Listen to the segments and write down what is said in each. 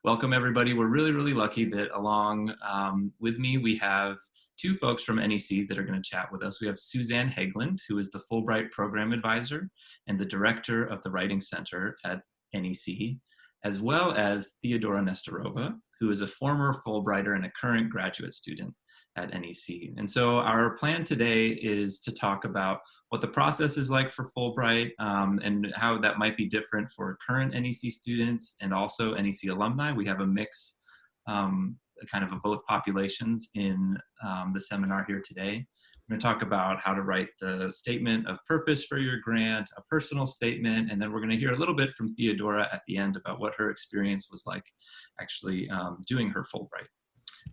Welcome, everybody. We're really lucky that along with me, we have two folks from NEC that are going to chat with us. We have Suzanne Hegland, who is the Fulbright Program Advisor and the Director of the Writing Center at NEC, as well as Theodora Nestorova, who is a former Fulbrighter and a current graduate student at NEC. And so our plan today is to talk about what the process is like for Fulbright and how that might be different for current NEC students and also NEC alumni. We have a mix kind of both populations in the seminar here today. We're going to talk about how to write the statement of purpose for your grant, a personal statement, and then we're going to hear a little bit from Theodora at the end about what her experience was like actually doing her Fulbright.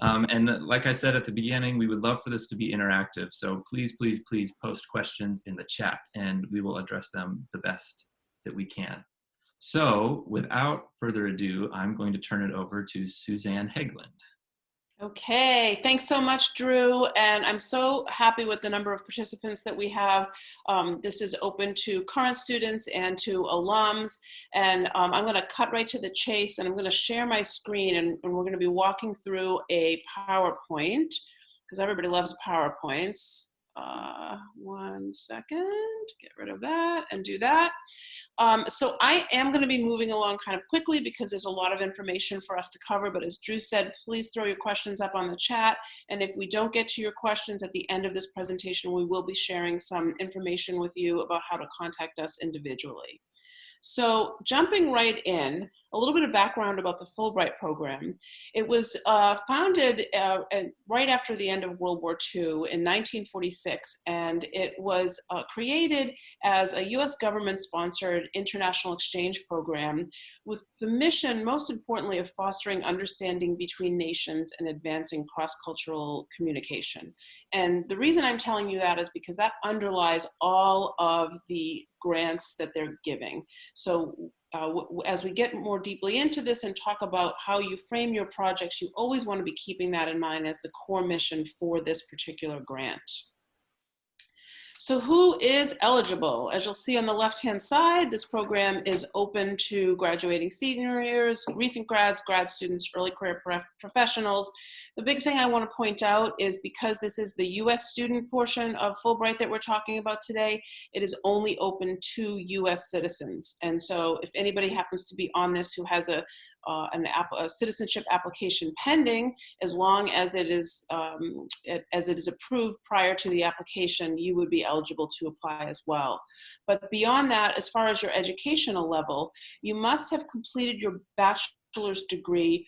And like I said at the beginning, we would love for this to be interactive. So please post questions in the chat and we will address them the best that we can. So without further ado, I'm going to turn it over to Suzanne Hegland. Okay, thanks so much, Drew. And I'm so happy with the number of participants that we have. This is open to current students and to alums. And I'm going to cut right to the chase and I'm going to share my screen and we're going to be walking through a PowerPoint because everybody loves PowerPoints. 1 second, get rid of that and do that. So I am going to be moving along kind of quickly because there's a lot of information for us to cover, but as Drew said, please throw your questions up on the chat. And if we don't get to your questions at the end of this presentation, we will be sharing some information with you about how to contact us individually. So jumping right in, a little bit of background about the Fulbright program. It was founded right after the end of World War II in 1946, and it was created as a US government-sponsored international exchange program with the mission, most importantly, of fostering understanding between nations and advancing cross-cultural communication. And the reason I'm telling you that is because that underlies all of the grants that they're giving. So as we get more deeply into this and talk about how you frame your projects, you always want to be keeping that in mind as the core mission for this particular grant. So who is eligible? As you'll see on the left-hand side, this program is open to graduating seniors, recent grads, grad students, early career professionals. The big thing I want to point out is because this is the US student portion of Fulbright that we're talking about today, it is only open to US citizens. And so if anybody happens to be on this who has a citizenship application pending, as long as it is approved prior to the application, you would be eligible to apply as well. But beyond that, as far as your educational level, you must have completed your bachelor's degree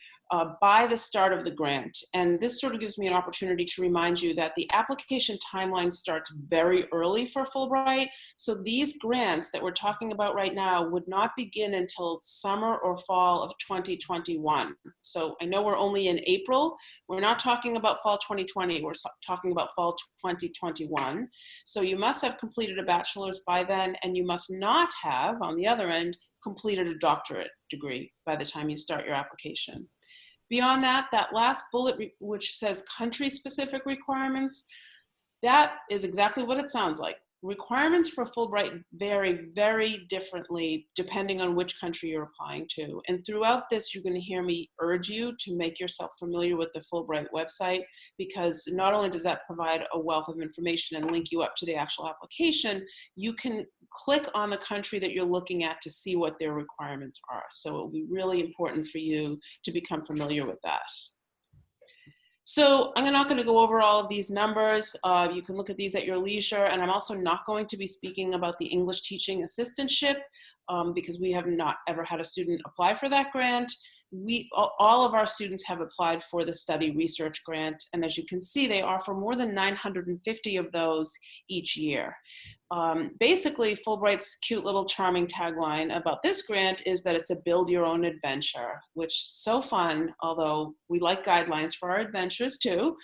by the start of the grant. And this sort of gives me an opportunity to remind you that the application timeline starts very early for Fulbright. So these grants that we're talking about right now would not begin until summer or fall of 2021. So I know we're only in April. We're not talking about fall 2020. We're talking about fall 2021. So you must have completed a bachelor's by then, and you must not have, on the other end, completed a doctorate degree by the time you start your application. Beyond that, that last bullet which says country-specific requirements, that is exactly what it sounds like. Requirements for Fulbright vary very differently depending on which country you're applying to. And throughout this, you're going to hear me urge you to make yourself familiar with the Fulbright website, because not only does that provide a wealth of information and link you up to the actual application, you can click on the country that you're looking at to see what their requirements are. So it will be really important for you to become familiar with that. So I'm not going to go over all of these numbers. You can look at these at your leisure, and I'm also not going to be speaking about the English teaching assistantship because we have not ever had a student apply for that grant. All of our students have applied for the study research grant, and as you can see, they offer more than 950 of those each year. Basically, Fulbright's cute little charming tagline about this grant is that it's a build your own adventure, which is so fun, although we like guidelines for our adventures too.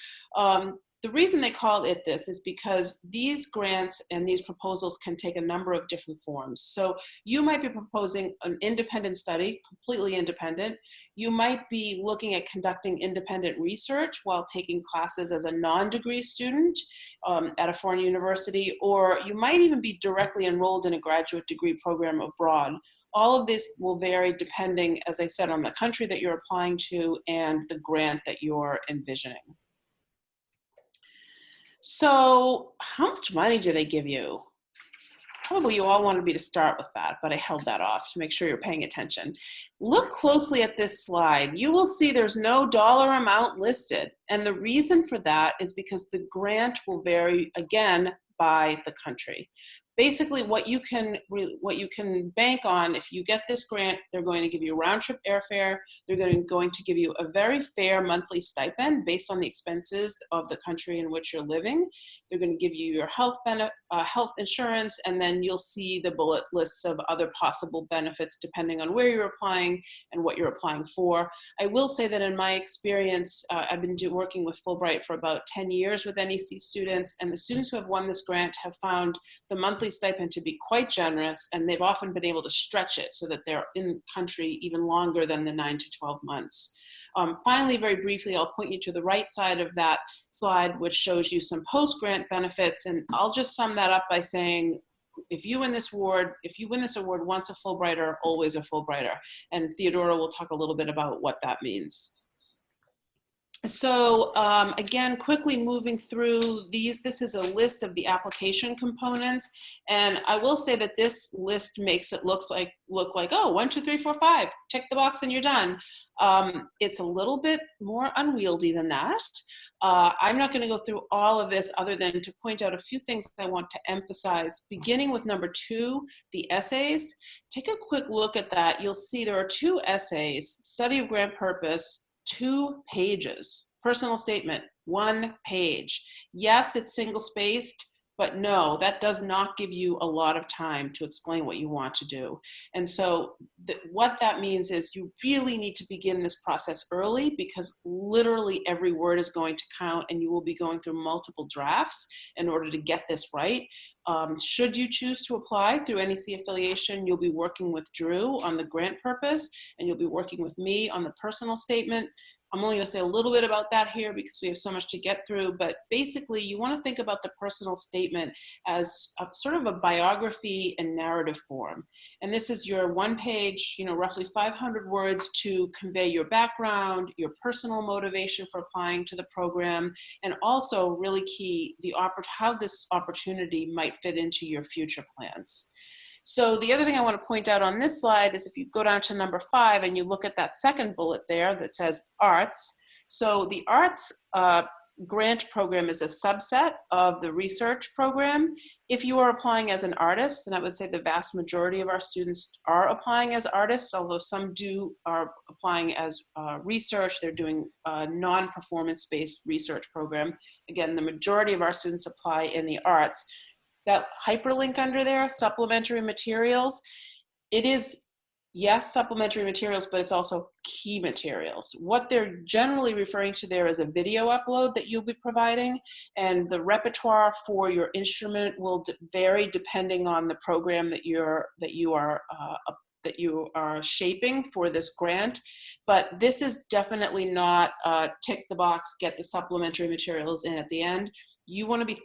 The reason they call it this is because these grants and these proposals can take a number of different forms. So you might be proposing an independent study, completely independent. You might be looking at conducting independent research while taking classes as a non-degree student at a foreign university, or you might even be directly enrolled in a graduate degree program abroad. all of this will vary depending, as I said, on the country that you're applying to and the grant that you're envisioning. So how much money do they give you? Probably you all wanted me to start with that, but I held that off to make sure you're paying attention. Look closely at this slide. You will see there's no dollar amount listed. And the reason for that is because the grant will vary, again, by the country. Basically, what you can bank on, if you get this grant, they're going to give you round trip airfare. They're going to give you a very fair monthly stipend based on the expenses of the country in which you're living. They're going to give you your health insurance, and then you'll see the bullet lists of other possible benefits depending on where you're applying and what you're applying for. I will say that in my experience, I've been working with Fulbright for about 10 years with NEC students, and the students who have won this grant have found the monthly stipend to be quite generous, and they've often been able to stretch it so that they're in the country even longer than the 9 to 12 months. Finally, very briefly, I'll point you to the right side of that slide, which shows you some post-grant benefits, and I'll just sum that up by saying, if you win this award once a Fulbrighter, always a Fulbrighter. And Theodora will talk a little bit about what that means. So again, quickly moving through these, this is a list of the application components. And I will say that this list makes it look like, oh, 1, 2, 3, 4, 5, check the box and you're done. It's a little bit more unwieldy than that. I'm not going to go through all of this other than to point out a few things I want to emphasize. Beginning with number 2, the essays. Take a quick look at that. You'll see there are 2 essays, study of grant purpose, 2 pages, personal statement, 1 page. Yes, it's single-spaced, but no, that does not give you a lot of time to explain what you want to do. And so what that means is you really need to begin this process early, because literally every word is going to count, and you will be going through multiple drafts in order to get this right. Should you choose to apply through NEC affiliation, you'll be working with Drew on the grant purpose, and you'll be working with me on the personal statement. I'm only going to say a little bit about that here because we have so much to get through, but basically you want to think about the personal statement as a sort of a biography and narrative form. And this is your 1 page, roughly 500 words to convey your background, your personal motivation for applying to the program, and also really key, how this opportunity might fit into your future plans. So the other thing I want to point out on this slide is if you go down to number 5 and you look at that second bullet there that says arts. So the arts grant program is a subset of the research program. If you are applying as an artist, and I would say the vast majority of our students are applying as artists, although some are applying as research, they're doing a non-performance-based research program. Again, the majority of our students apply in the arts. That hyperlink under there, supplementary materials, it is, yes, supplementary materials, but it's also key materials. What they're generally referring to there is a video upload that you'll be providing, and the repertoire for your instrument will vary depending on the program that you are shaping for this grant. But this is definitely not tick the box, get the supplementary materials in at the end. You want to be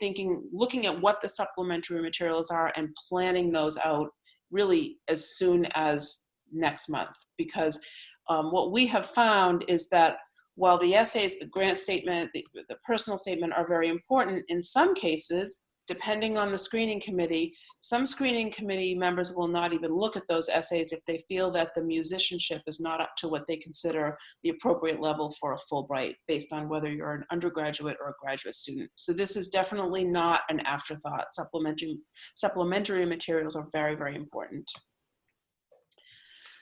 looking at what the supplementary materials are and planning those out really as soon as next month. Because what we have found is that while the essays, the grant statement, the personal statement are very important, in some cases, depending on the screening committee, some screening committee members will not even look at those essays if they feel that the musicianship is not up to what they consider the appropriate level for a Fulbright, based on whether you're an undergraduate or a graduate student. So this is definitely not an afterthought. Supplementary materials are very, very important.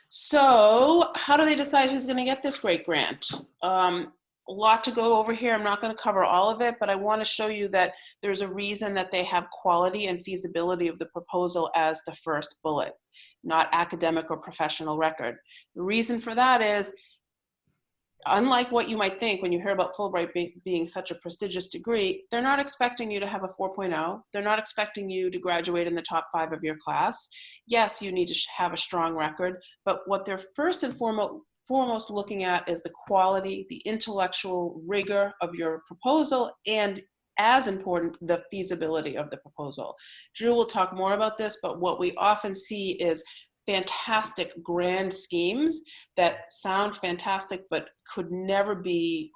So how do they decide who's going to get this great grant? A lot to go over here. I'm not going to cover all of it, but I want to show you that there's a reason that they have quality and feasibility of the proposal as the first bullet, not academic or professional record. The reason for that is, unlike what you might think when you hear about Fulbright being such a prestigious degree, they're not expecting you to have a 4.0. They're not expecting you to graduate in the top 5 of your class. Yes, you need to have a strong record, but what they're first and foremost looking at is the quality, the intellectual rigor of your proposal, and as important, the feasibility of the proposal. Drew will talk more about this, but what we often see is fantastic grand schemes that sound fantastic, but could never be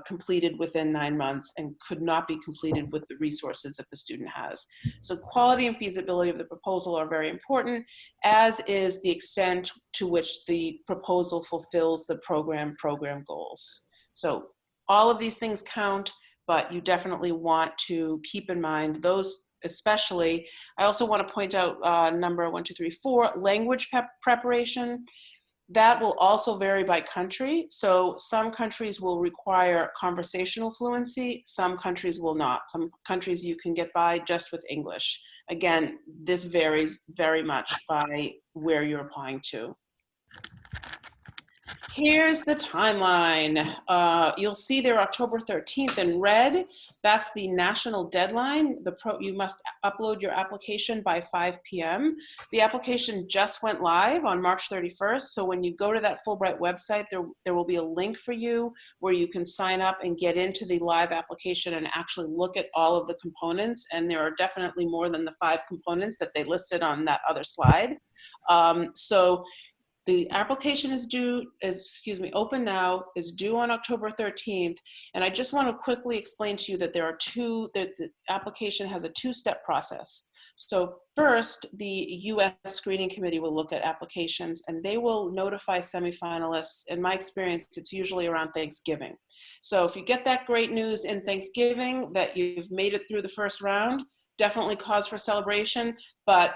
completed within 9 months and could not be completed with the resources that the student has. So quality and feasibility of the proposal are very important, as is the extent to which the proposal fulfills the program goals. So all of these things count, but you definitely want to keep in mind those. Especially, I also want to point out number 1, 2, 3, 4, language preparation. That will also vary by country. So some countries will require conversational fluency, some countries will not. Some countries you can get by just with English. Again, this varies very much by where you're applying to. Here's the timeline. You'll see there October 13th in red. That's the national deadline. You must upload your application by 5 p.m. The application just went live on March 31st. So when you go to that Fulbright website, there will be a link for you where you can sign up and get into the live application and actually look at all of the components. And there are definitely more than the 5 components that they listed on that other slide. So the application is open now, is due on October 13th. And I just want to quickly explain to you that the application has a 2-step process. So first, the US screening committee will look at applications and they will notify semifinalists. In my experience, it's usually around Thanksgiving. So if you get that great news in Thanksgiving that you've made it through the first round, definitely cause for celebration, but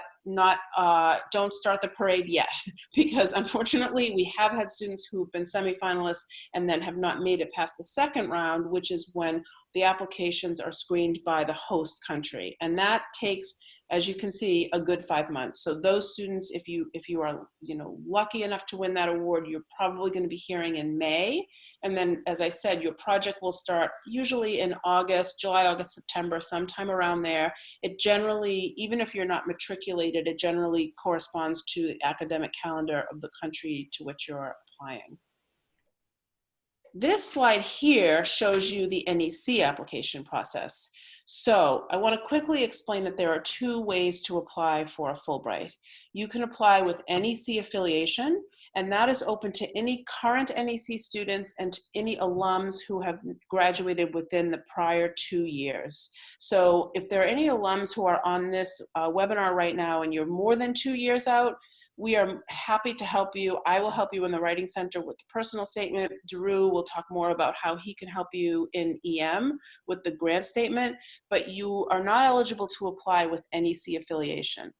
don't start the parade yet, because unfortunately we have had students who've been semifinalists and then have not made it past the second round, which is when the applications are screened by the host country. And that takes, as you can see, a good 5 months. So those students, if you are lucky enough to win that award, you're probably going to be hearing in May. And then, as I said, your project will start usually in August, July, August, September, sometime around there. It generally, even if you're not matriculated, it generally corresponds to the academic calendar of the country to which you're applying. This slide here shows you the NEC application process. So I want to quickly explain that there are 2 ways to apply for a Fulbright. You can apply with NEC affiliation, and that is open to any current NEC students and any alums who have graduated within the prior 2 years. So if there are any alums who are on this webinar right now and you're more than 2 years out, we are happy to help you. I will help you in the Writing Center with the personal statement. Drew will talk more about how he can help you in EM with the grant statement, but you are not eligible to apply with NEC affiliation.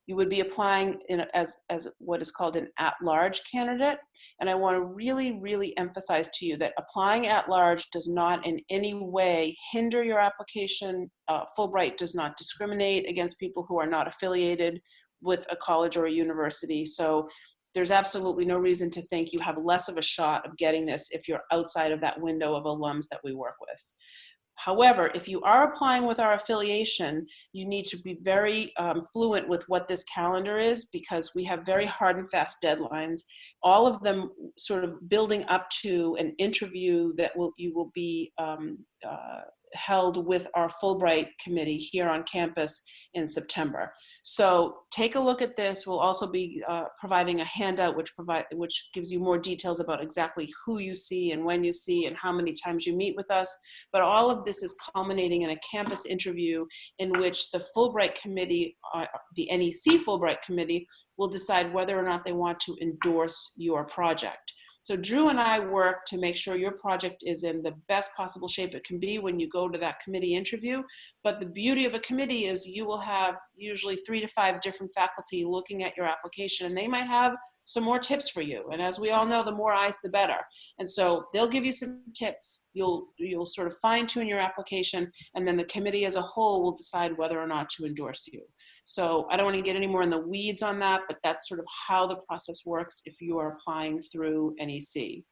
You would be applying as what is called an at-large candidate. And I want to really, really emphasize to you that applying at-large does not in any way hinder your application. Fulbright does not discriminate against people who are not affiliated with a college or a university. So there's absolutely no reason to think you have less of a shot of getting this if you're outside of that window of alums that we work with. However, if you are applying with our affiliation, you need to be very fluent with what this calendar is, because we have very hard and fast deadlines, all of them sort of building up to an interview that you will be held with our Fulbright committee here on campus in September. So take a look at this. We'll also be providing a handout which gives you more details about exactly who you see and when you see and how many times you meet with us. But all of this is culminating in a campus interview in which the Fulbright committee, the NEC Fulbright committee, will decide whether or not they want to endorse your project. So Drew and I work to make sure your project is in the best possible shape it can be when you go to that committee interview. But the beauty of a committee is you will have usually 3 to 5 different faculty looking at your application, and they might have some more tips for you. And as we all know, the more eyes, the better. And so they'll give you some tips. You'll sort of fine tune your application, and then the committee as a whole will decide whether or not to endorse you. So I don't want to get any more in the weeds on that, but that's sort of how the process works if you are applying through NEC.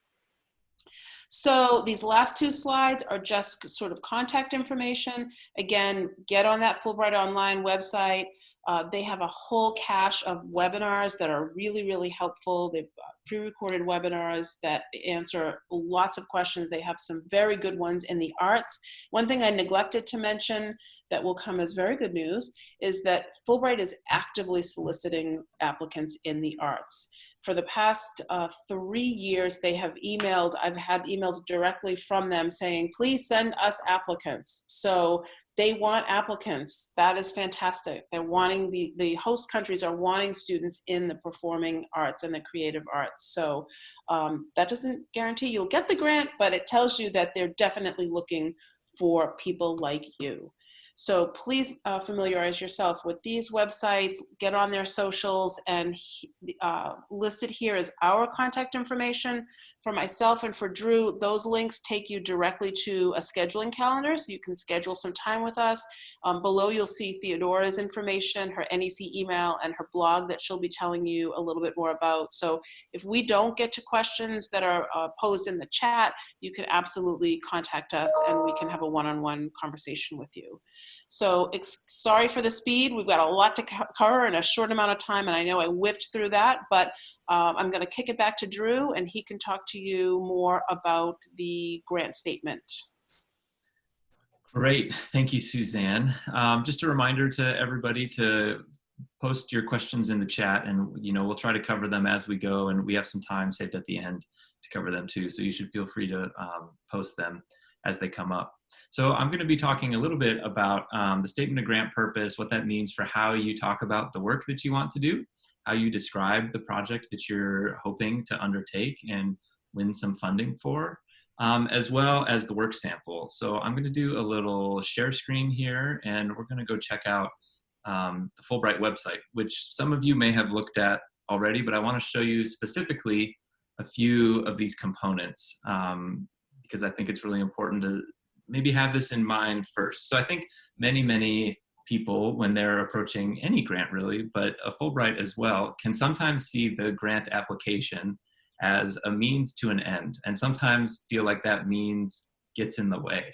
So these last two slides are just sort of contact information. Again, get on that Fulbright Online website. They have a whole cache of webinars that are really, really helpful. They've pre-recorded webinars that answer lots of questions. They have some very good ones in the arts. One thing I neglected to mention that will come as very good news is that Fulbright is actively soliciting applicants in the arts. For the past 3 years, they have emailed, I've had emails directly from them saying, please send us applicants. So they want applicants. That is fantastic. They're wanting, the host countries are wanting students in the performing arts and the creative arts. So that doesn't guarantee you'll get the grant, but it tells you that they're definitely looking for people like you. So please familiarize yourself with these websites, get on their socials, and listed here is our contact information. For myself and for Drew, those links take you directly to a scheduling calendar, so you can schedule some time with us. Below you'll see Theodora's information, her NEC email, and her blog that she'll be telling you a little bit more about. So if we don't get to questions that are posed in the chat, you can absolutely contact us and we can have a one-on-one conversation with you. So sorry for the speed. We've got a lot to cover in a short amount of time, and I know I whipped through that, but I'm going to kick it back to Drew, and he can talk to you more about the grant statement. Great. Thank you, Suzanne. Just a reminder to everybody to post your questions in the chat, and we'll try to cover them as we go, and we have some time saved at the end to cover them too, so you should feel free to post them as they come up. So I'm going to be talking a little bit about the statement of grant purpose, what that means for how you talk about the work that you want to do, how you describe the project that you're hoping to undertake and win some funding for, as well as the work sample. So I'm going to do a little share screen here, and we're going to go check out the Fulbright website, which some of you may have looked at already, but I want to show you specifically a few of these components because I think it's really important to maybe have this in mind first. So I think many people, when they're approaching any grant really, but a Fulbright as well, can sometimes see the grant application as a means to an end, and sometimes feel like that means gets in the way.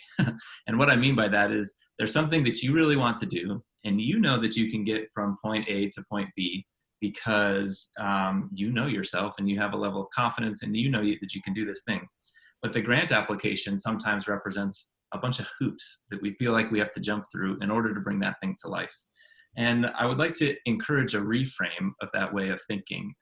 And what I mean by that is there's something that you really want to do, and you know that you can get from point A to point B because you know yourself and you have a level of confidence and you know that you can do this thing. But the grant application sometimes represents a bunch of hoops that we feel like we have to jump through in order to bring that thing to life. And I would like to encourage a reframe of that way of thinking,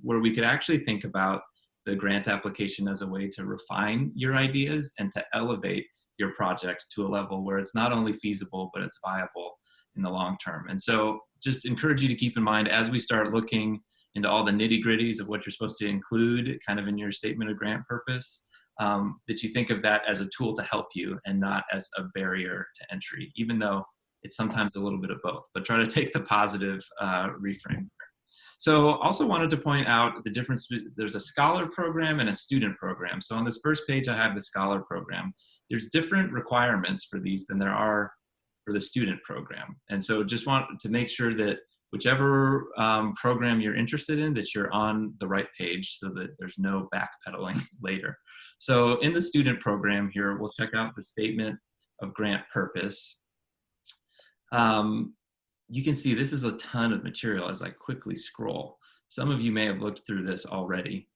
where we could actually think about the grant application as a way to refine your ideas and to elevate your project to a level where it's not only feasible, but it's viable in the long term. And so just encourage you to keep in mind as we start looking into all the nitty-gritties of what you're supposed to include kind of in your statement of grant purpose, that you think of that as a tool to help you and not as a barrier to entry, even though it's sometimes a little bit of both, but try to take the positive reframe. So also wanted to point out the difference, there's a scholar program and a student program. So on this first page, I have the scholar program. There's different requirements for these than there are for the student program. And so just want to make sure that whichever program you're interested in, that you're on the right page so that there's no backpedaling later. So in the student program here, we'll check out the statement of grant purpose. You can see this is a ton of material as I quickly scroll. Some of you may have looked through this already.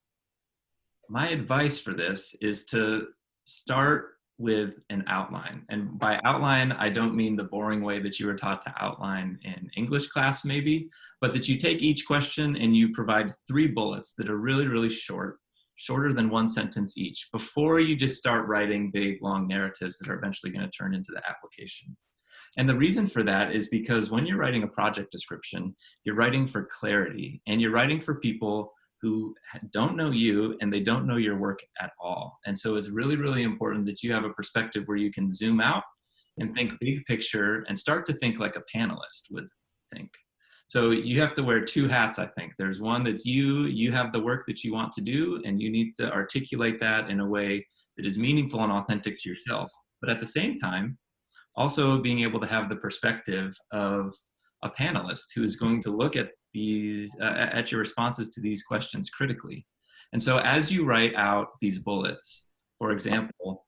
My advice for this is to start with an outline. And by outline, I don't mean the boring way that you were taught to outline in English class maybe, but that you take each question and you provide 3 bullets that are really, really short, shorter than 1 sentence each, before you just start writing big, long narratives that are eventually going to turn into the application. And the reason for that is because when you're writing a project description, you're writing for clarity, and you're writing for people who don't know you and they don't know your work at all. And so it's really, really important that you have a perspective where you can zoom out and think big picture and start to think like a panelist would think. So you have to wear 2 hats, I think. There's one that's you have the work that you want to do, and you need to articulate that in a way that is meaningful and authentic to yourself. But at the same time, also being able to have the perspective of a panelist who is going to look at these, at your responses to these questions critically. And so as you write out these bullets, For example,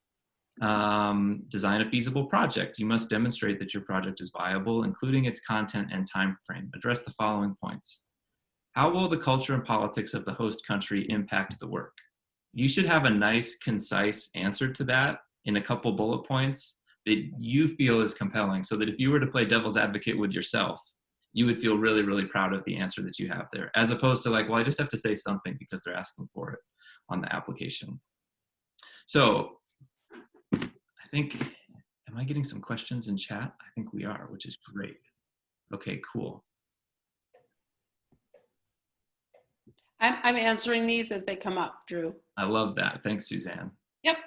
design a feasible project. You must demonstrate that your project is viable, including its content and time frame. Address the following points. How will the culture and politics of the host country impact the work? You should have a nice, concise answer to that in a couple bullet points that you feel is compelling, so that if you were to play devil's advocate with yourself, you would feel really, really proud of the answer that you have there, as opposed to like, well, I just have to say something because they're asking for it on the application. So I think, am I getting some questions in chat? I think we are, which is great. Okay, cool. I'm answering these as they come up, Drew. I love that. Thanks, Suzanne. Yep.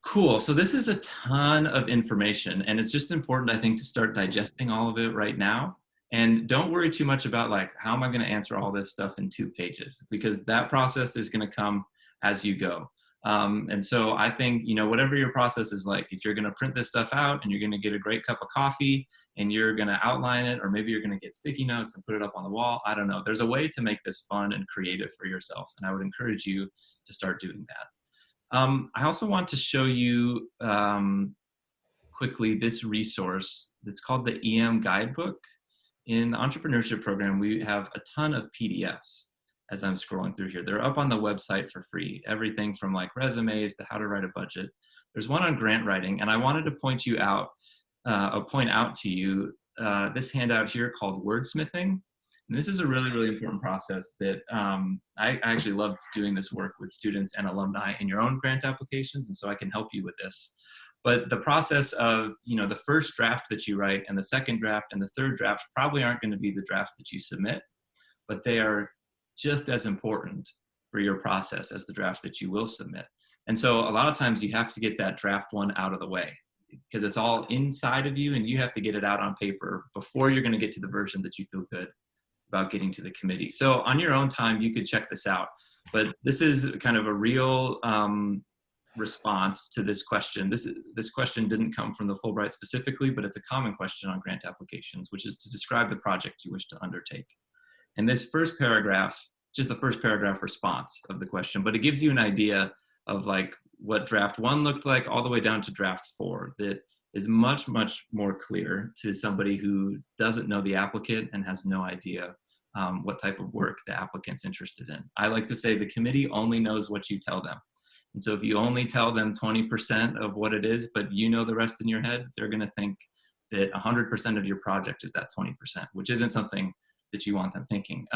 Cool. So this is a ton of information, and it's just important, I think, to start digesting all of it right now. And don't worry too much about like, how am I going to answer all this stuff in 2 pages? Because that process is going to come as you go. And so I think, you know, whatever your process is like, if you're going to print this stuff out and you're going to get a great cup of coffee and you're going to outline it, or maybe you're going to get sticky notes and put it up on the wall, I don't know. There's a way to make this fun and creative for yourself. And I would encourage you to start doing that. I also want to show you quickly this resource that's called the EM Guidebook. In the Entrepreneurship program, we have a ton of PDFs as I'm scrolling through here. They're up on the website for free. Everything from like resumes to how to write a budget. There's one on grant writing, and I wanted to point out to you this handout here called Wordsmithing. And this is a really, really important process that I actually love doing this work with students and alumni in your own grant applications, and so I can help you with this. But the process of, you know, the first draft that you write and the second draft and the third draft probably aren't going to be the drafts that you submit, but they are just as important for your process as the draft that you will submit. And so a lot of times you have to get that draft one out of the way because it's all inside of you and you have to get it out on paper before you're going to get to the version that you feel good about getting to the committee. So on your own time, you could check this out, but this is kind of a real response to this question. This question didn't come from the Fulbright specifically, but it's a common question on grant applications, which is to describe the project you wish to undertake. And this first paragraph, just the first paragraph response of the question, but it gives you an idea of like what draft 1 looked like all the way down to draft 4 that is much, much more clear to somebody who doesn't know the applicant and has no idea what type of work the applicant's interested in. I like to say the committee only knows what you tell them. And so if you only tell them 20% of what it is, but you know the rest in your head, they're going to think that 100% of your project is that 20%, which isn't something that you want them thinking.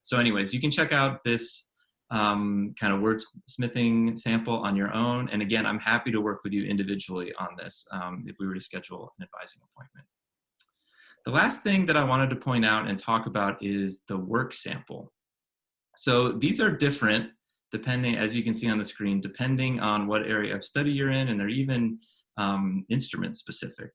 So anyways, you can check out this kind of wordsmithing sample on your own. And again, I'm happy to work with you individually on this if we were to schedule an advising appointment. The last thing that I wanted to point out and talk about is the work sample. So these are different depending, as you can see on the screen, depending on what area of study you're in, and they're even instrument specific.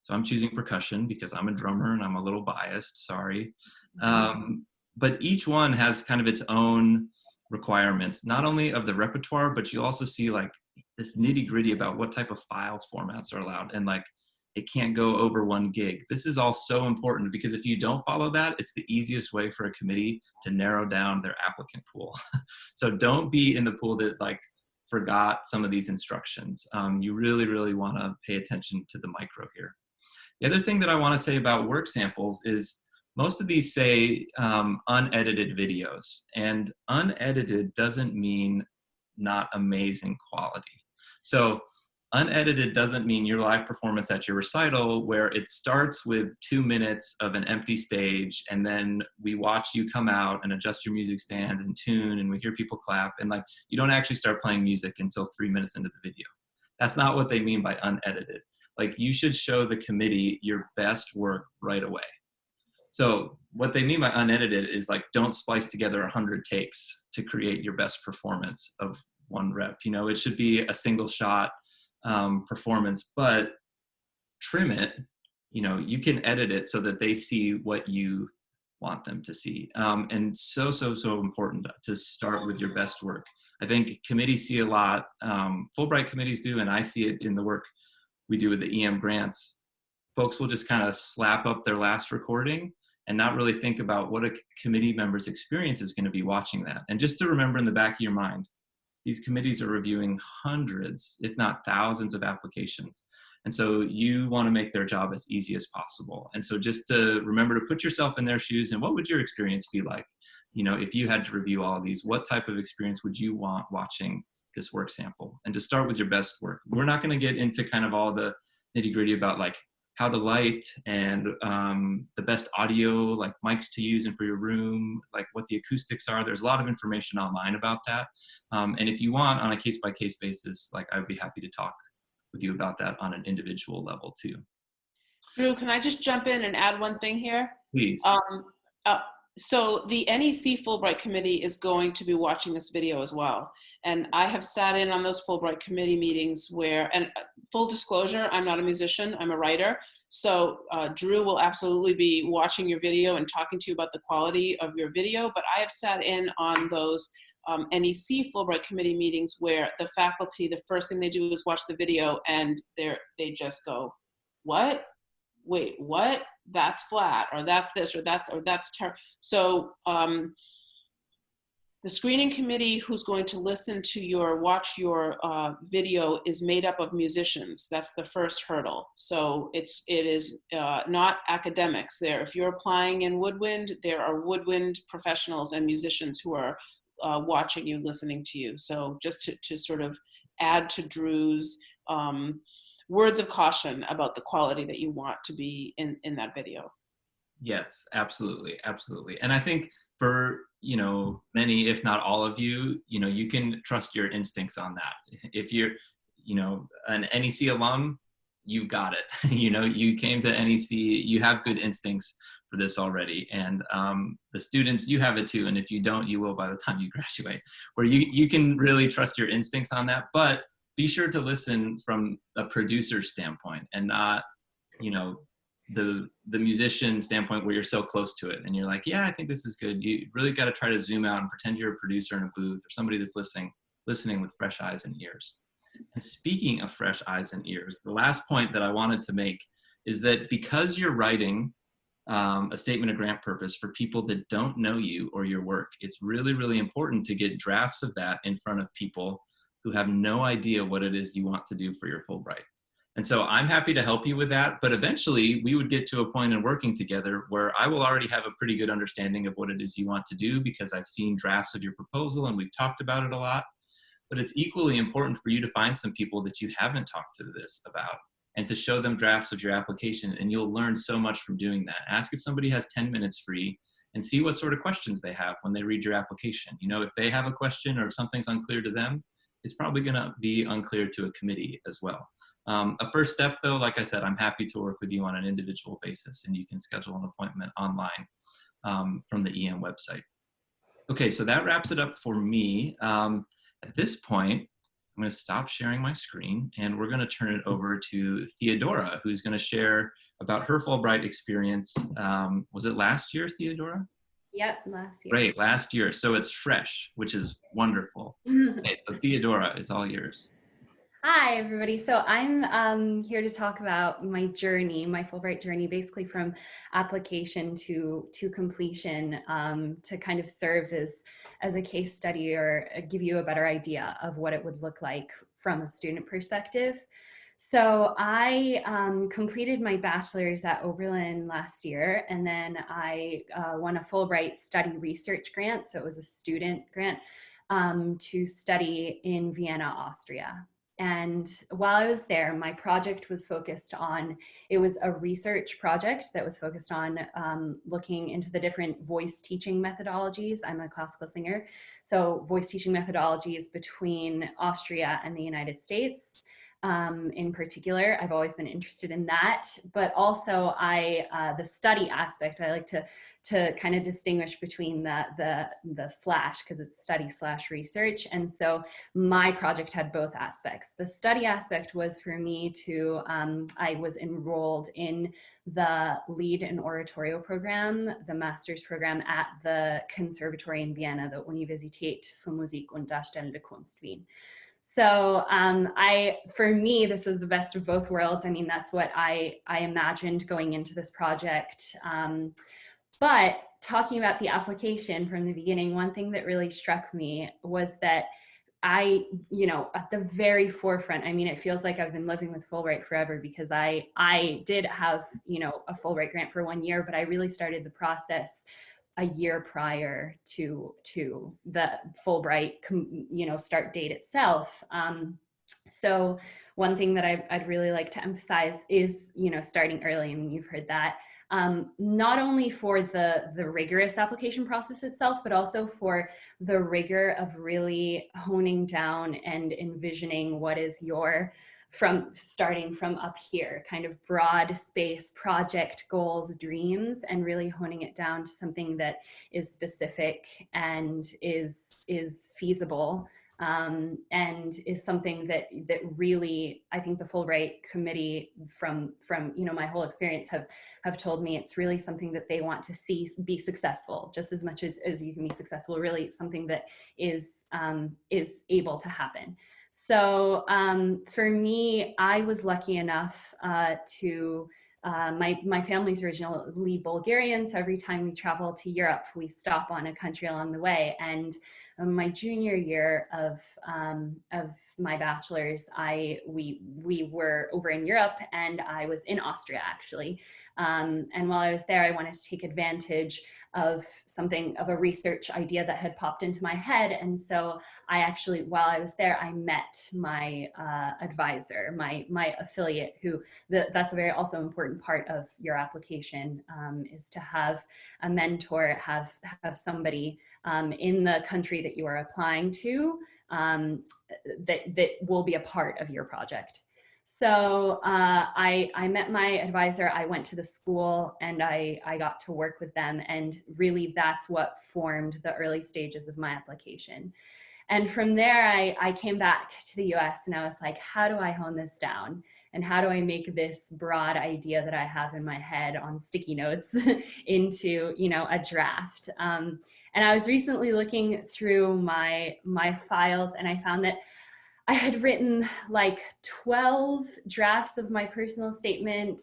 So I'm choosing percussion because I'm a drummer and I'm a little biased, sorry. But each one has kind of its own requirements, not only of the repertoire, but you also see like this nitty gritty about what type of file formats are allowed. And like, it can't go over 1 gig. This is all so important because if you don't follow that, it's the easiest way for a committee to narrow down their applicant pool. So don't be in the pool that like forgot some of these instructions. You really, really want to pay attention to the micro here. The other thing that I want to say about work samples is most of these say unedited videos, and unedited doesn't mean not amazing quality. So unedited doesn't mean your live performance at your recital where it starts with 2 minutes of an empty stage and then we watch you come out and adjust your music stand and tune and we hear people clap and like you don't actually start playing music until 3 minutes into the video. That's not what they mean by unedited. Like you should show the committee your best work right away. So what they mean by unedited is like don't splice together 100 takes to create your best performance of 1 rep. You know, it should be a single shot performance, but trim it. You know, you can edit it so that they see what you want them to see. And so important to start with your best work. I think committees see a lot, Fulbright committees do, and I see it in the work we do with the EM grants. Folks will just kind of slap up their last recording and not really think about what a committee member's experience is going to be watching that. And just to remember in the back of your mind, these committees are reviewing hundreds, if not thousands of applications. And so you want to make their job as easy as possible. And so just to remember to put yourself in their shoes, and what would your experience be like? You know, if you had to review all of these, what type of experience would you want watching this work sample? And to start with your best work. We're not going to get into kind of all the nitty-gritty about like how to light and the best audio, like mics to use and for your room, like what the acoustics are. There's a lot of information online about that. And if you want, on a case-by-case basis, like I'd be happy to talk with you about that on an individual level too. Drew, can I just jump in and add one thing here? Please. So the NEC Fulbright Committee is going to be watching this video as well. And I have sat in on those Fulbright Committee meetings where, and full disclosure, I'm not a musician, I'm a writer. So Drew will absolutely be watching your video and talking to you about the quality of your video, but I have sat in on those NEC Fulbright Committee meetings where the faculty, the first thing they do is watch the video and they just go, what? Wait, what? That's flat, or that's this, or that's terrible. So the screening committee who's going to listen to watch your video is made up of musicians. That's the first hurdle. So it is not academics there. If you're applying in woodwind, there are woodwind professionals and musicians who are watching you, listening to you. So just to sort of add to Drew's words of caution about the quality that you want to be in that video. Yes, absolutely, absolutely. And I think for, you know, many, if not all of you, you know, you can trust your instincts on that. If you're, you know, an NEC alum, you got it. You know, you came to NEC, you have good instincts for this already. And the students, you have it too. And if you don't, you will by the time you graduate, where you can really trust your instincts on that. But be sure to listen from a producer standpoint and not, you know, the musician standpoint where you're so close to it and you're like, yeah, I think this is good. You really got to try to zoom out and pretend you're a producer in a booth or somebody that's listening with fresh eyes and ears. And speaking of fresh eyes and ears, the last point that I wanted to make is that because you're writing a statement of grant purpose for people that don't know you or your work, it's really, really important to get drafts of that in front of people who have no idea what it is you want to do for your Fulbright. And so I'm happy to help you with that, but eventually we would get to a point in working together where I will already have a pretty good understanding of what it is you want to do because I've seen drafts of your proposal and we've talked about it a lot. But it's equally important for you to find some people that you haven't talked to this about and to show them drafts of your application, and you'll learn so much from doing that. Ask if somebody has 10 minutes free and see what sort of questions they have when they read your application. You know, if they have a question or if something's unclear to them, it's probably gonna be unclear to a committee as well. A first step though, like I said, I'm happy to work with you on an individual basis and you can schedule an appointment online from the EM website. Okay, so that wraps it up for me. At this point, I'm gonna stop sharing my screen and we're gonna turn it over to Theodora, who's gonna share about her Fulbright experience. Was it last year, Theodora? Yep, last year. Great, last year. So it's fresh, which is wonderful. Okay, so Theodora, it's all yours. Hi, everybody. So I'm here to talk about my journey, my Fulbright journey, basically from application to completion, to kind of serve as a case study or give you a better idea of what it would look like from a student perspective. So I completed my bachelor's at Oberlin last year, and then I won a Fulbright study research grant. So it was a student grant to study in Vienna, Austria. And while I was there, my project was focused on, it was a research project that was focused on looking into the different voice teaching methodologies. I'm a classical singer. So voice teaching methodologies between Austria and the United States. In particular, I've always been interested in that, but also the study aspect, I like to kind of distinguish between the slash, because it's study/research. And so my project had both aspects. The study aspect was for me to, I was enrolled in the lead and oratorio program, the master's program at the Conservatory in Vienna, the Universität für Musik und Darstellende Kunst Wien. So for me, this was the best of both worlds. I mean, that's what I imagined going into this project. But talking about the application from the beginning, one thing that really struck me was that at the very forefront, I mean, it feels like I've been living with Fulbright forever, because I did have, a Fulbright grant for 1 year, but I really started the process a year prior to the Fulbright, start date itself. So one thing that I'd really like to emphasize is, starting early. I mean, you've heard that. Not only for the rigorous application process itself, but also for the rigor of really honing down and envisioning what is starting from up here, kind of broad space project goals, dreams, and really honing it down to something that is specific and is feasible. And is something that really, I think the Fulbright Committee, from my whole experience, have told me it's really something that they want to see be successful, just as much as you can be successful. Really, something that is able to happen. So for me, I was lucky enough to. My family's originally Bulgarian, so every time we travel to Europe, we stop on a country along the way. And my junior year of my bachelor's, we were over in Europe, and I was in Austria, actually. And while I was there, I wanted to take advantage of a research idea that had popped into my head. And so I actually, while I was there, I met my advisor, my affiliate, who that's a very also important part of your application, is to have a mentor, have somebody in the country that you are applying to that will be a part of your project. So I met my advisor, I went to the school, and I got to work with them. And really that's what formed the early stages of my application. And from there, I came back to the US, and I was like, how do I hone this down? And how do I make this broad idea that I have in my head on sticky notes into, a draft? And I was recently looking through my files, and I found that I had written like 12 drafts of my personal statement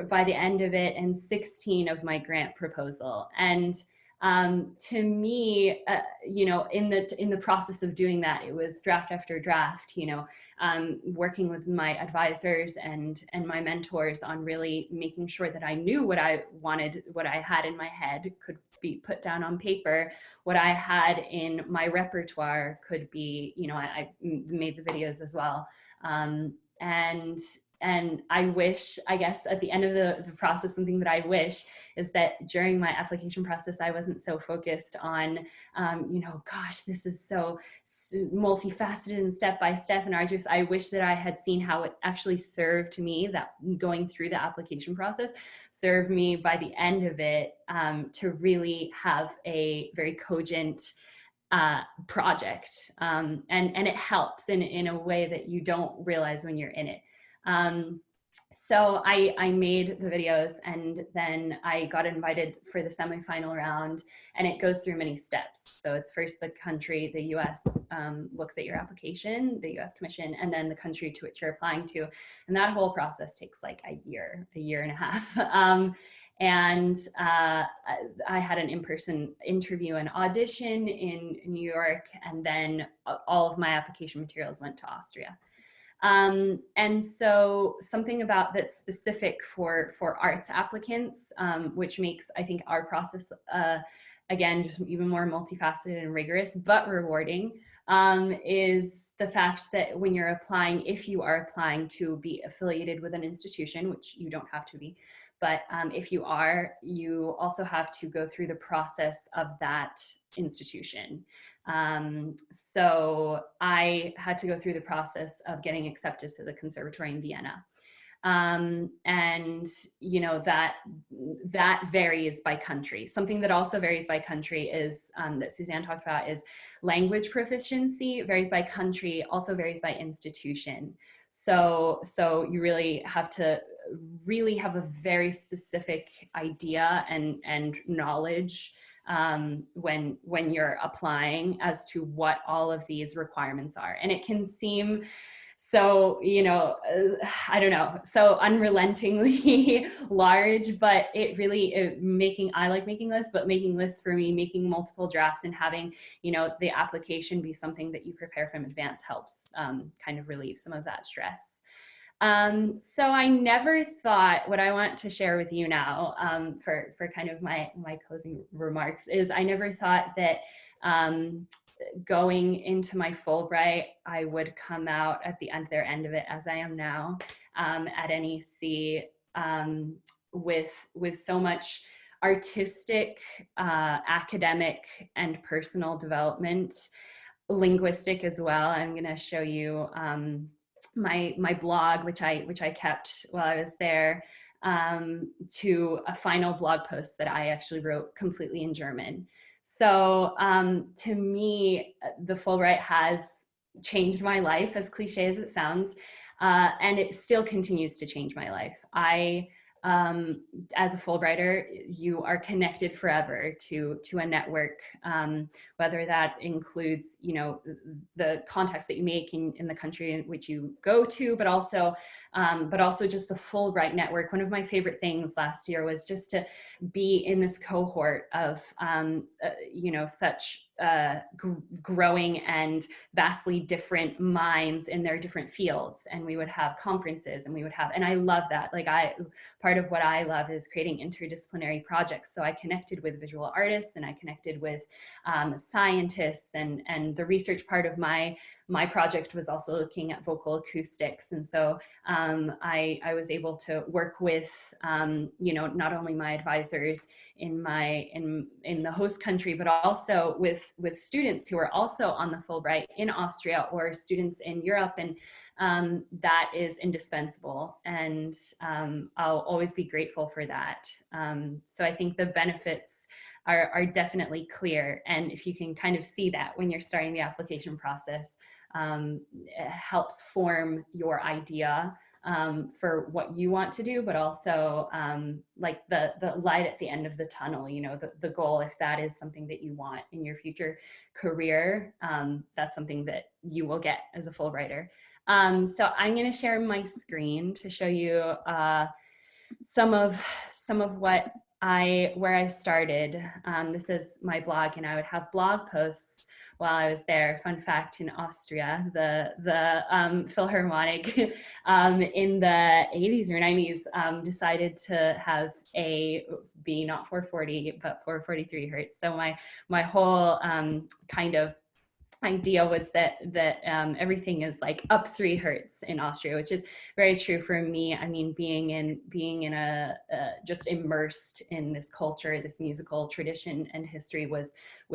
by the end of it, and 16 of my grant proposal. And to me, in the process of doing that, it was draft after draft, working with my advisors and my mentors on really making sure that I knew what I wanted, what I had in my head could be put down on paper, what I had in my repertoire could be, I made the videos as well. And I wish, I guess, at the end of the process, something that I wish is that during my application process, I wasn't so focused on, gosh, this is so multifaceted and step by step and arduous. I wish that I had seen how it actually served me, that going through the application process served me by the end of it to really have a very cogent project. And it helps in a way that you don't realize when you're in it. So I made the videos, and then I got invited for the semifinal round, and it goes through many steps. So it's first the country, the US looks at your application, the US Commission, and then the country to which you're applying to. And that whole process takes like a year and a half. And I had an in-person interview and audition in New York, and then all of my application materials went to Austria. And so something about that's specific for arts applicants, which makes, I think, our process, again, just even more multifaceted and rigorous, but rewarding, is the fact that when you're applying, if you are applying to be affiliated with an institution, which you don't have to be, but if you are, you also have to go through the process of that institution. So I had to go through the process of getting accepted to the conservatory in Vienna. And that varies by country. Something that also varies by country is that Suzanne talked about is language proficiency. Varies by country, also varies by institution. So you really have to have a very specific idea and knowledge when you're applying as to what all of these requirements are. And it can seem so, I don't know, so unrelentingly large, but I like making lists, but making lists for me, making multiple drafts and having, the application be something that you prepare from advance helps kind of relieve some of that stress. So I never thought, what I want to share with you now for kind of my closing remarks is, I never thought that going into my Fulbright, I would come out at the end of it as I am now at NEC with so much artistic, academic, and personal development, linguistic as well. I'm going to show you my blog, which I kept while I was there, to a final blog post that I actually wrote completely in German. So to me, the Fulbright has changed my life, as cliche as it sounds, and it still continues to change my life. As a Fulbrighter, you are connected forever to a network, whether that includes, the contacts that you make in the country in which you go to, but also just the Fulbright network. One of my favorite things last year was just to be in this cohort of, such growing and vastly different minds in their different fields. And we would have conferences, and I love that. Part of what I love is creating interdisciplinary projects. So I connected with visual artists, and I connected with scientists, and the research part of my project was also looking at vocal acoustics. And so I was able to work with, not only my advisors in the host country, but also with students who are also on the Fulbright in Austria, or students in Europe. And that is indispensable. And I'll always be grateful for that. So I think the benefits are definitely clear. And if you can kind of see that when you're starting the application process, it helps form your idea for what you want to do, but also like the light at the end of the tunnel, the goal, if that is something that you want in your future career, that's something that you will get as a Fulbrighter. So I'm going to share my screen to show you some of where I started. This is my blog, and I would have blog posts while I was there. Fun fact, in Austria, the Philharmonic in the 80s or 90s decided to have be not 440 but 443 hertz. So my whole kind of idea was that everything is like up 3 hertz in Austria, which is very true for me. I mean, being in a just immersed in this culture, this musical tradition and history was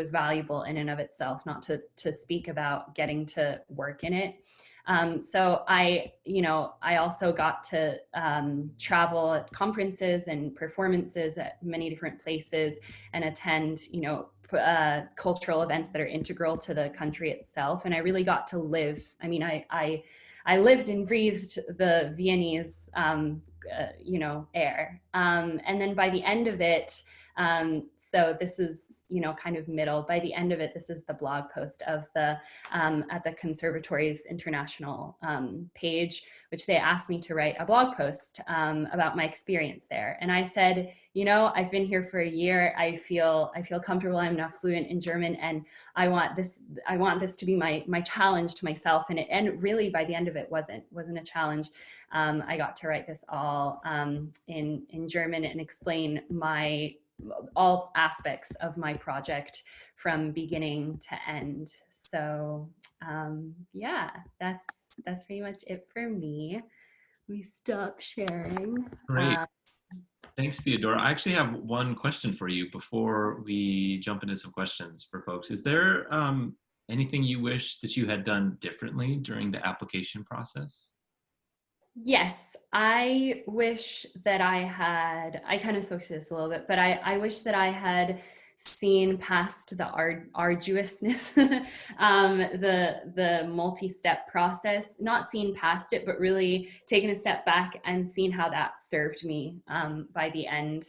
valuable in and of itself, not to speak about getting to work in it. So I also got to travel at conferences and performances at many different places and attend, cultural events that are integral to the country itself. And I really got to live. I mean, I lived and breathed the Viennese, air. And then by the end of it, so this is, kind of middle. By the end of it, this is the blog post of at the Conservatory's international page, which they asked me to write a blog post about my experience there. And I said, I've been here for a year. I feel comfortable. I'm not fluent in German, and I want this to be my challenge to myself. And really, by the end of it, wasn't a challenge. I got to write this all in German and explain all aspects of my project from beginning to end. So yeah, that's pretty much it for me. Let me stop sharing. Great. Thanks, Theodora. I actually have one question for you before we jump into some questions for folks. Is there anything you wish that you had done differently during the application process? Yes, I wish that I kind of spoke to this a little bit, but I wish that I had seen past the arduousness, the multi-step process, not seen past it, but really taken a step back and seen how that served me by the end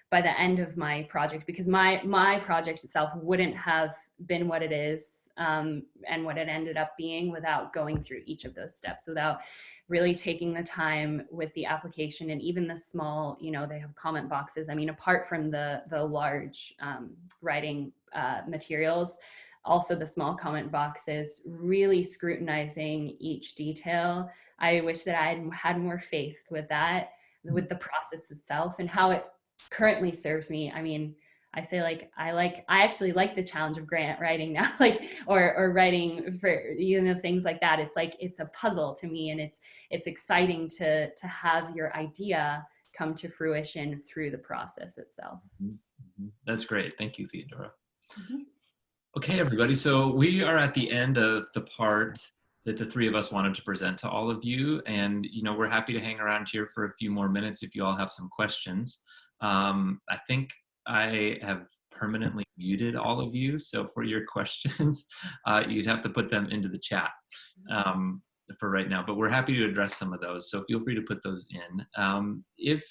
by the end of my project, because my project itself wouldn't have been what it is and what it ended up being without going through each of those steps, without really taking the time with the application. And even the small, they have comment boxes. I mean, apart from the large writing materials, also the small comment boxes, really scrutinizing each detail. I wish that I had more faith with that, with the process itself and how it currently serves me. I mean, I say I actually like the challenge of grant writing now, or writing for, things like that. It's like, it's a puzzle to me, and it's exciting to have your idea come to fruition through the process itself. That's great. Thank you, Theodora. Okay, everybody. So we are at the end of the part that the three of us wanted to present to all of you. And, we're happy to hang around here for a few more minutes if you all have some questions. I think I have permanently muted all of you. So for your questions, you'd have to put them into the chat for right now, but we're happy to address some of those. So feel free to put those in. If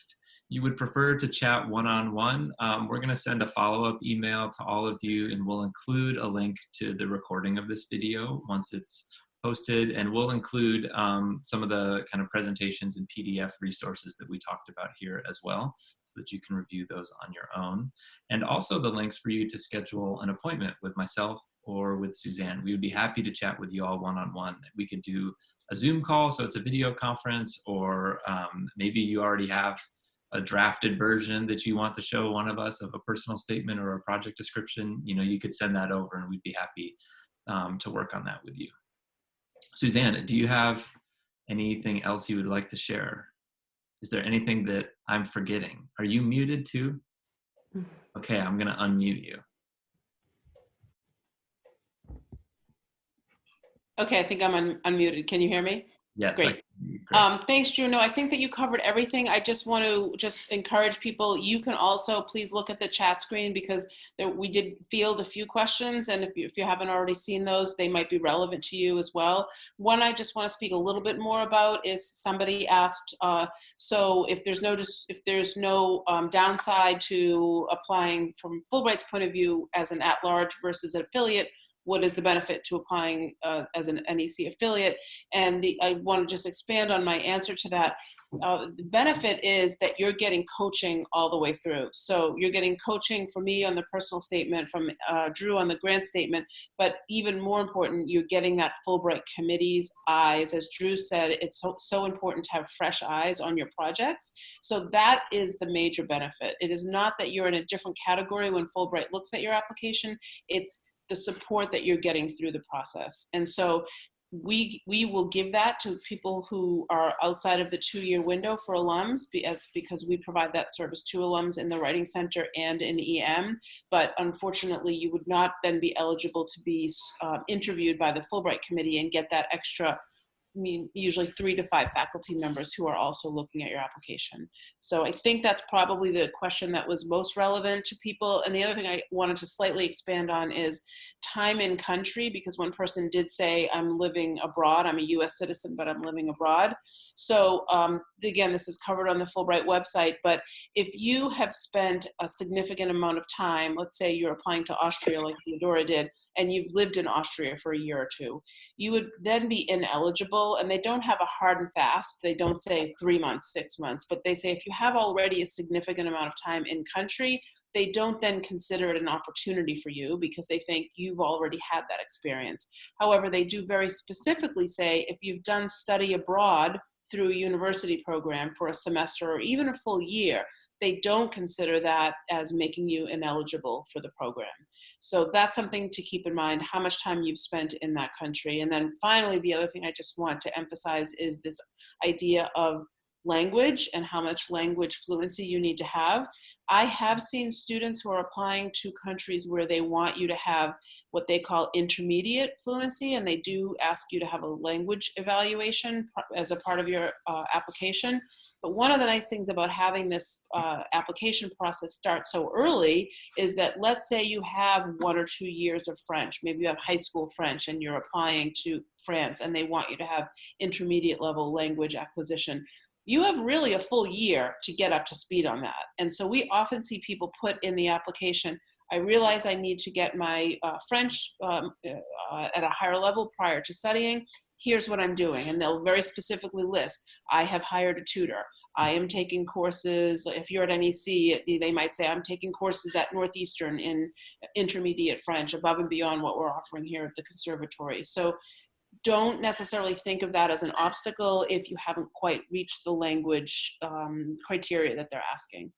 you would prefer to chat one-on-one, we're going to send a follow-up email to all of you, and we'll include a link to the recording of this video once it's posted, and we'll include some of the kind of presentations and PDF resources that we talked about here as well, so that you can review those on your own, and also the links for you to schedule an appointment with myself or with Suzanne. We would be happy to chat with you all one-on-one. We could do a Zoom call, so it's a video conference, or maybe you already have a drafted version that you want to show one of us of a personal statement or a project description. You could send that over, and we'd be happy to work on that with you. Suzanne, do you have anything else you would like to share? Is there anything that I'm forgetting? Are you muted too? Okay, I'm going to unmute you. Okay, I think I'm unmuted. Can you hear me? Yes. Great. Thanks, Drew. No, I think that you covered everything. I just want to encourage people. You can also please look at the chat screen, because we did field a few questions, and if you haven't already seen those, they might be relevant to you as well. One I just want to speak a little bit more about is somebody asked, so if there's no downside to applying from Fulbright's point of view as an at-large versus an affiliate, what is the benefit to applying as an NEC affiliate? And I want to just expand on my answer to that. The benefit is that you're getting coaching all the way through. So you're getting coaching from me on the personal statement, from Drew on the grant statement, but even more important, you're getting that Fulbright Committee's eyes. As Drew said, it's so important to have fresh eyes on your projects. So that is the major benefit. It is not that you're in a different category when Fulbright looks at your application. It's the support that you're getting through the process. And so we will give that to people who are outside of the 2-year window for alums, because we provide that service to alums in the Writing Center and in EM. But unfortunately, you would not then be eligible to be interviewed by the Fulbright Committee and get that extra, usually 3 to 5 faculty members who are also looking at your application. So I think that's probably the question that was most relevant to people. And the other thing I wanted to slightly expand on is time in country, because one person did say, I'm living abroad. I'm a US citizen, but I'm living abroad. So again, this is covered on the Fulbright website, but if you have spent a significant amount of time, let's say you're applying to Austria like Theodora did, and you've lived in Austria for a year or 2, you would then be ineligible. And they don't have a hard and fast. They don't say 3 months, 6 months, but they say if you have already a significant amount of time in country, they don't then consider it an opportunity for you, because they think you've already had that experience. However, they do very specifically say if you've done study abroad through a university program for a semester or even a full year, they don't consider that as making you ineligible for the program. So that's something to keep in mind, how much time you've spent in that country. And then finally, the other thing I just want to emphasize is this idea of language and how much language fluency you need to have. I have seen students who are applying to countries where they want you to have what they call intermediate fluency, and they do ask you to have a language evaluation as a part of your application. But one of the nice things about having this application process start so early is that, let's say you have 1 or 2 years of French, maybe you have high school French and you're applying to France and they want you to have intermediate level language acquisition. you have really a full year to get up to speed on that. And so we often see people put in the application, I realize I need to get my French at a higher level prior to studying. Here's what I'm doing. And they'll very specifically list, I have hired a tutor. I am taking courses. If you're at NEC, they might say, I'm taking courses at Northeastern in intermediate French, above and beyond what we're offering here at the conservatory. So don't necessarily think of that as an obstacle if you haven't quite reached the language criteria that they're asking.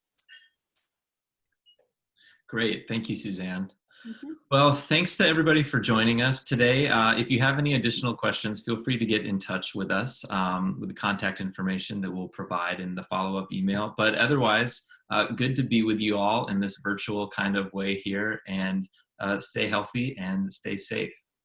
Great, thank you, Suzanne. Mm-hmm. Well, thanks to everybody for joining us today. If you have any additional questions, feel free to get in touch with us with the contact information that we'll provide in the follow-up email. But otherwise, good to be with you all in this virtual kind of way here, and stay healthy and stay safe.